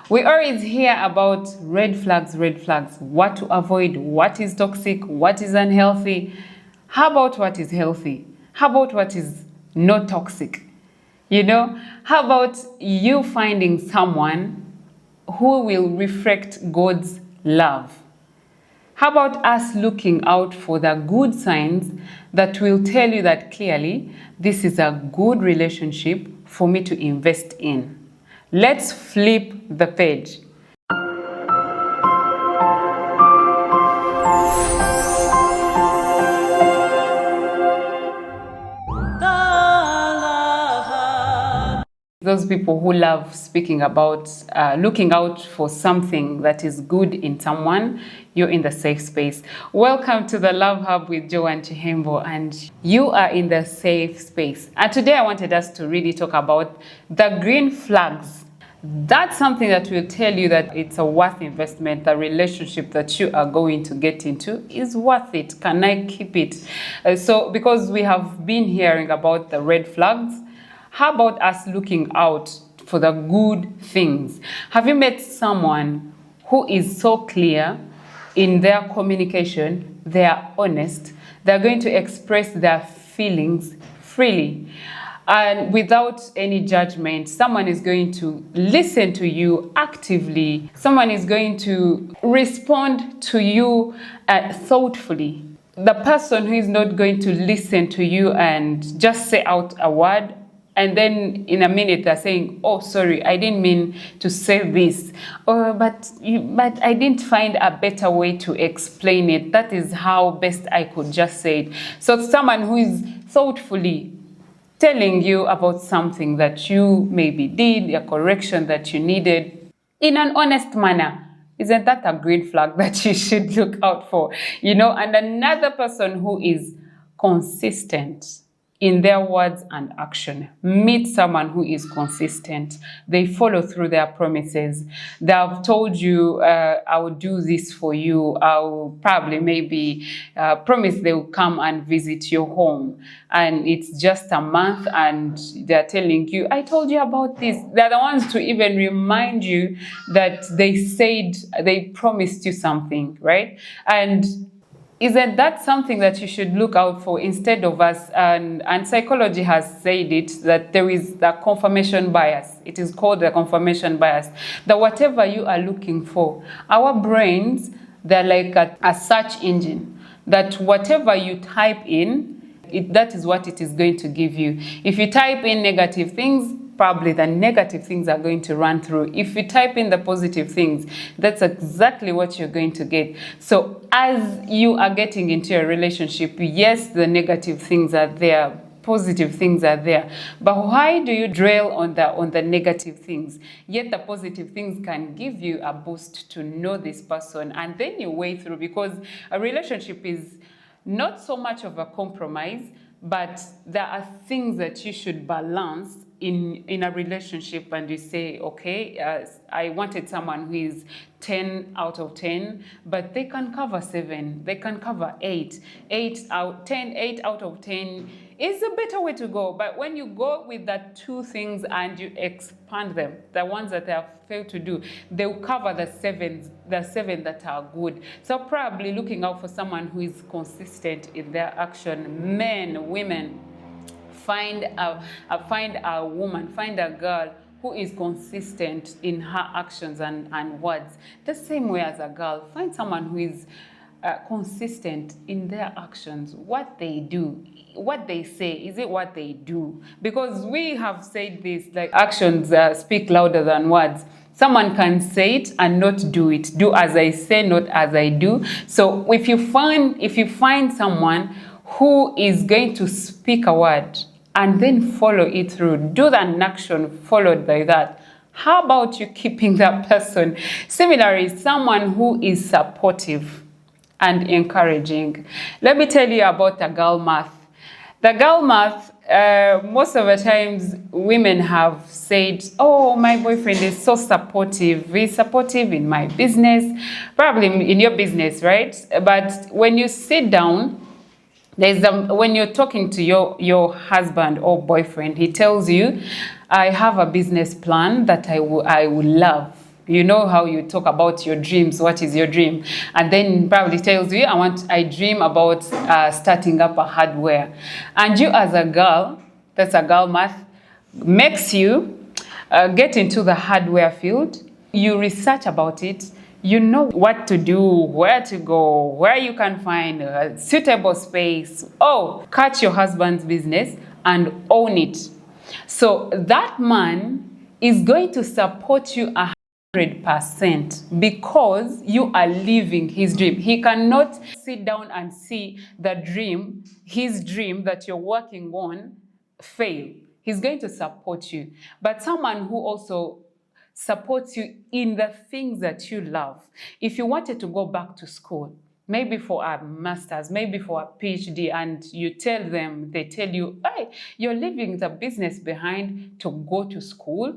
We always hear about red flags, what to avoid, what is toxic, what is unhealthy. How about what is healthy? How about what is not toxic? How about you finding someone who will reflect God's love? How about us looking out for the good signs that will tell you that clearly this is a good relationship for me to invest in? Let's flip the page. Those people who love speaking about looking out for something that is good in someone, you're in the safe space. Welcome to the Love Hub with Joanne Chihembo, and you are in the safe space. And today I wanted us to really talk about the green flags. That's something that will tell you that it's a worth investment. The relationship that you are going to get into is worth it. Can I keep it? Because we have been hearing about the red flags, how about us looking out for the good things? Have you met someone who is so clear in their communication, they are honest, they're going to express their feelings freely and without any judgment? Someone is going to listen to you actively. Someone is going to respond to you thoughtfully. The person who is not going to listen to you and just say out a word, and then in a minute they're saying, oh, sorry, I didn't mean to say this. But I didn't find a better way to explain it. That is how best I could just say it. So someone who is thoughtfully telling you about something that you maybe did, a correction that you needed, in an honest manner. Isn't that a green flag that you should look out for? And another person who is consistent in their words and action. Meet someone who is consistent. They follow through their promises. They have told you, I will do this for you. I will probably maybe promise they will come and visit your home. And it's just a month and they're telling you, I told you about this. They're the ones to even remind you that they promised you something, right? And isn't that something that you should look out for instead of us? And psychology has said it, that there is the confirmation bias. It is called the confirmation bias. That whatever you are looking for, our brains, they're like a search engine. That whatever you type in, that is what it is going to give you. If you type in negative things, probably the negative things are going to run through. If you type in the positive things, that's exactly what you're going to get. So as you are getting into a relationship, yes, the negative things are there, positive things are there. But why do you dwell on the negative things? Yet the positive things can give you a boost to know this person, and then you weigh through, because a relationship is not so much of a compromise, but there are things that you should balance in a relationship, and you say, okay, I wanted someone who is 10 out of 10, but they can cover 7, they can cover 8. 8 out of 10 is a better way to go. But when you go with the two things and you expand them, the ones that they have failed to do, they will cover the 7 that are good. So probably looking out for someone who is consistent in their action. Men, women, find a woman, find a girl who is consistent in her actions and words. The same way as a girl, find someone who is consistent in their actions, what they do, what they say. Is it what they do? Because we have said this, like actions speak louder than words. Someone can say it and not do it. Do as I say, not as I do. So if you find someone who is going to speak a word and then follow it through, do an action followed by that, how about you keeping that person? Similarly, someone who is supportive and encouraging. Let me tell you about the girl math. The girl math, most of the times women have said, oh, my boyfriend is so supportive. He's supportive in my business, probably in your business, right? But when you sit down, when you're talking to your husband or boyfriend, he tells you, I have a business plan that I would love You know how you talk about your dreams. What is your dream? And then probably tells you, I dream about starting up a hardware. And you as a girl, that's a girl math, makes you get into the hardware field. You research about it. You know what to do, where to go, where you can find a suitable space. Oh, catch your husband's business and own it. So that man is going to support you 100% because you are living his dream. He cannot sit down and see the dream, his dream that you're working on, fail. He's going to support you. But someone who also supports you in the things that you love. If you wanted to go back to school, maybe for a master's, maybe for a PhD, and you tell them, they tell you, hey, you're leaving the business behind to go to school,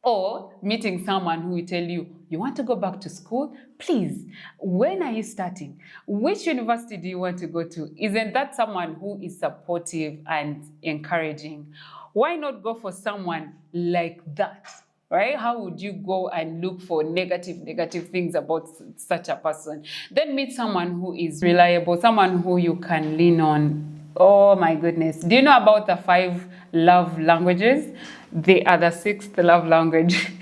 or meeting someone who will tell you, you want to go back to school? Please, when are you starting? Which university do you want to go to? Isn't that someone who is supportive and encouraging? Why not go for someone like that? Right? How would you go and look for negative things about such a person? Then meet someone who is reliable, someone who you can lean on. Oh my goodness. Do you know about the 5 love languages? They are the 6th love language.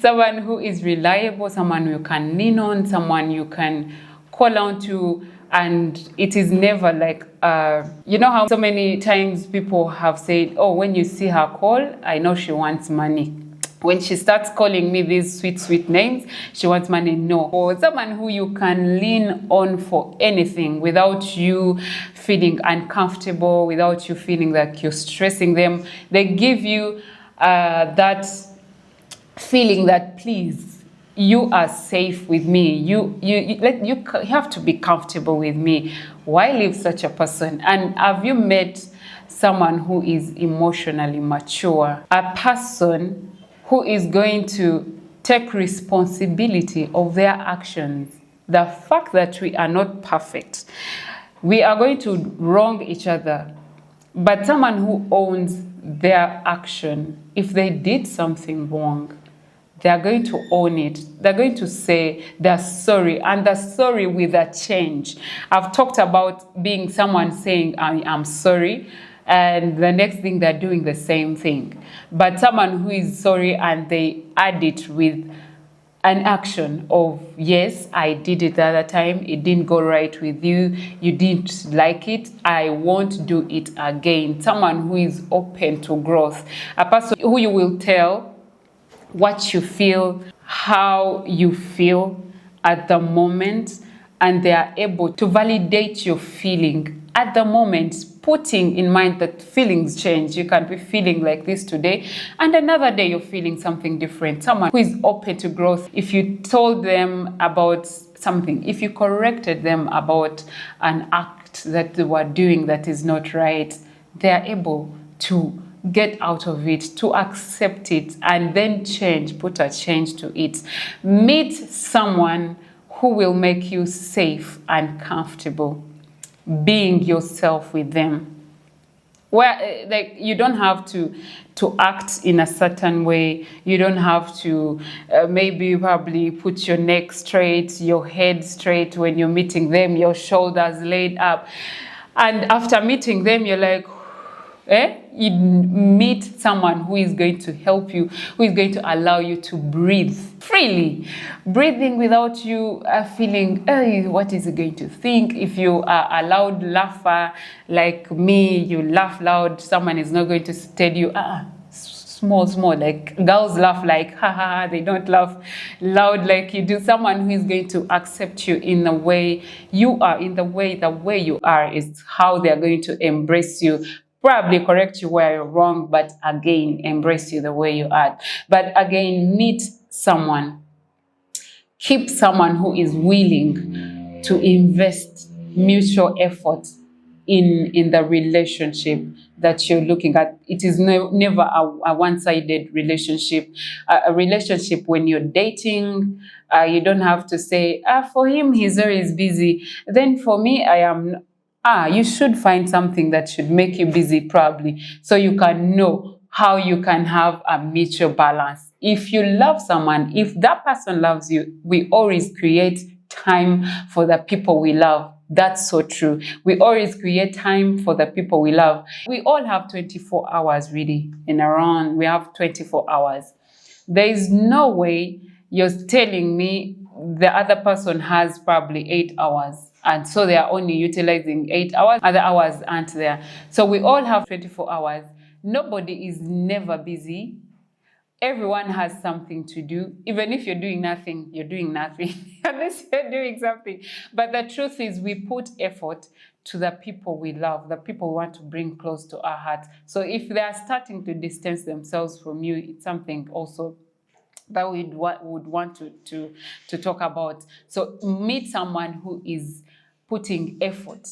Someone who is reliable, someone you can lean on, someone you can call on to, and it is never like, you know how so many times people have said, oh, when you see her call, I know she wants money. When she starts calling me these sweet names, she wants money. No. Or someone who you can lean on for anything without you feeling uncomfortable, without you feeling like you're stressing them. They give you that feeling that, please, you are safe with me. You have to be comfortable with me. Why leave such a person? And have you met someone who is emotionally mature? A person who is going to take responsibility of their actions. The fact that we are not perfect, we are going to wrong each other, but someone who owns their action, if they did something wrong, they are going to own it. They're going to say they're sorry, and they're sorry with a change. I've talked about being someone saying, I'm sorry, and the next thing they're doing the same thing. But someone who is sorry and they add it with an action of, yes, I did it the other time, it didn't go right with you, you didn't like it, I won't do it again. Someone who is open to growth. A person who you will tell what you feel, how you feel at the moment, and they are able to validate your feeling at the moment, putting in mind that feelings change. You can be feeling like this today, and another day you're feeling something different. Someone who is open to growth. If you told them about something, if you corrected them about an act that they were doing that is not right, they are able to get out of it, to accept it, and then change, put a change to it. Meet someone who will make you safe and comfortable being yourself with them. Where like you don't have to act in a certain way. You don't have to maybe probably put your neck straight, your head straight when you're meeting them, your shoulders laid up. And after meeting them, you're like, you meet someone who is going to help you, who is going to allow you to breathe freely. Breathing without you feeling, what is he going to think? If you are a loud laugher like me, you laugh loud, someone is not going to tell you, small, like girls laugh like, ha ha ha, they don't laugh loud like you do. Someone who is going to accept you in the way you are, the way you are is how they are going to embrace you. Probably correct you where you're wrong, but again, embrace you the way you are. But again, meet someone. Keep someone who is willing to invest mutual effort in the relationship that you're looking at. It is never a one-sided relationship. A relationship when you're dating, you don't have to say, for him, he's always busy. Then for me, I am... you should find something that should make you busy probably, so you can know how you can have a mutual balance. If you love someone, if that person loves you, we always create time for the people we love. That's so true. We always create time for the people we love. We all have 24 hours really in a run. We have 24 hours. There is no way you're telling me the other person has probably 8 hours, and so they are only utilizing 8 hours, other hours aren't there. So we all have 24 hours. Nobody is never busy. Everyone has something to do. Even if you're doing nothing, you're doing nothing unless you're doing something. But the truth is, we put effort to the people we love, the people we want to bring close to our hearts. So if they are starting to distance themselves from you, it's something also that we would want to talk about. So meet someone who is putting effort,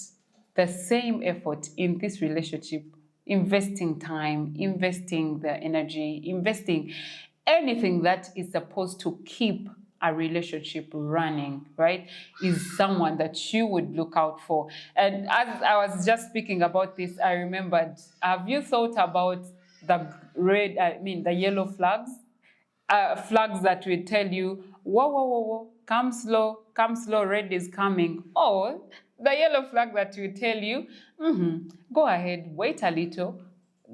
the same effort in this relationship, investing time, investing the energy, investing anything that is supposed to keep a relationship running, right, is someone that you would look out for. And as I was just speaking about this, I remembered, have you thought about the yellow flags? Flags that will tell you, whoa, whoa, whoa, whoa, come slow, red is coming. Or the yellow flag that will tell you, go ahead, wait a little,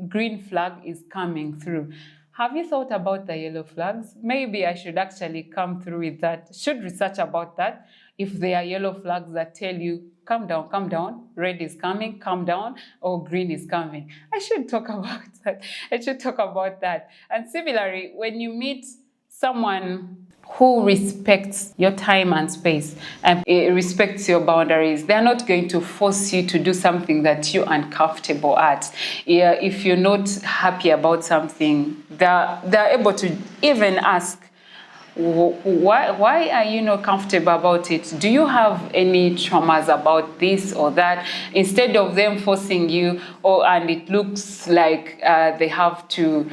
green flag is coming through. Have you thought about the yellow flags? Maybe I should actually come through with that. Should research about that. If there are yellow flags that tell you, calm down, red is coming, calm down, or green is coming. I should talk about that. And similarly, when you meet someone who respects your time and space and respects your boundaries, they're not going to force you to do something that you're uncomfortable at. If you're not happy about something, they're able to even ask, why are you not comfortable about it? Do you have any traumas about this or that? Instead of them forcing you, and it looks like they have to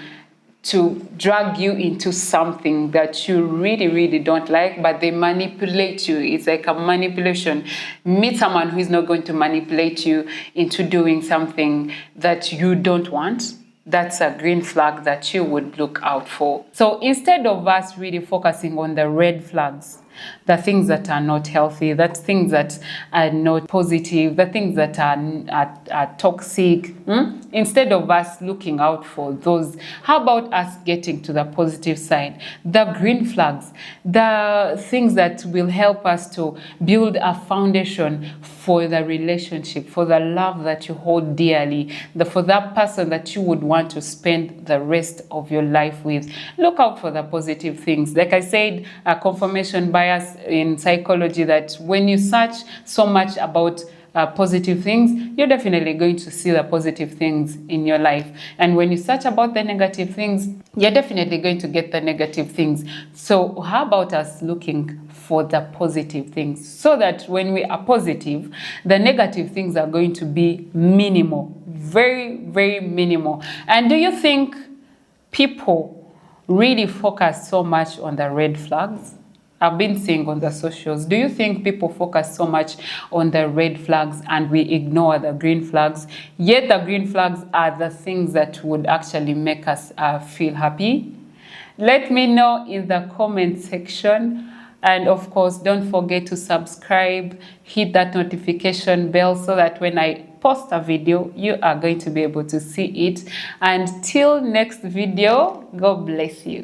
drag you into something that you really, really don't like, but they manipulate you. It's like a manipulation. Meet someone who is not going to manipulate you into doing something that you don't want. That's a green flag that you would look out for. So instead of us really focusing on the red flags, the things that are not healthy, the things that are not positive, the things that are toxic, instead of us looking out for those, how about us getting to the positive side, the green flags, the things that will help us to build a foundation for the relationship, for the love that you hold dearly, for that person that you would want to spend the rest of your life with. Look out for the positive things. Like I said, a confirmation bias in psychology, that when you search so much about positive things, you're definitely going to see the positive things in your life. And when you search about the negative things, you're definitely going to get the negative things. So how about us looking for the positive things, so that when we are positive, the negative things are going to be minimal, very, very minimal. And do you think people really focus so much on the red flags? I've been seeing on the socials. Do you think people focus so much on the red flags and we ignore the green flags? Yet the green flags are the things that would actually make us feel happy. Let me know in the comment section. And of course, don't forget to subscribe, hit that notification bell so that when I post a video, you are going to be able to see it. And till next video, God bless you.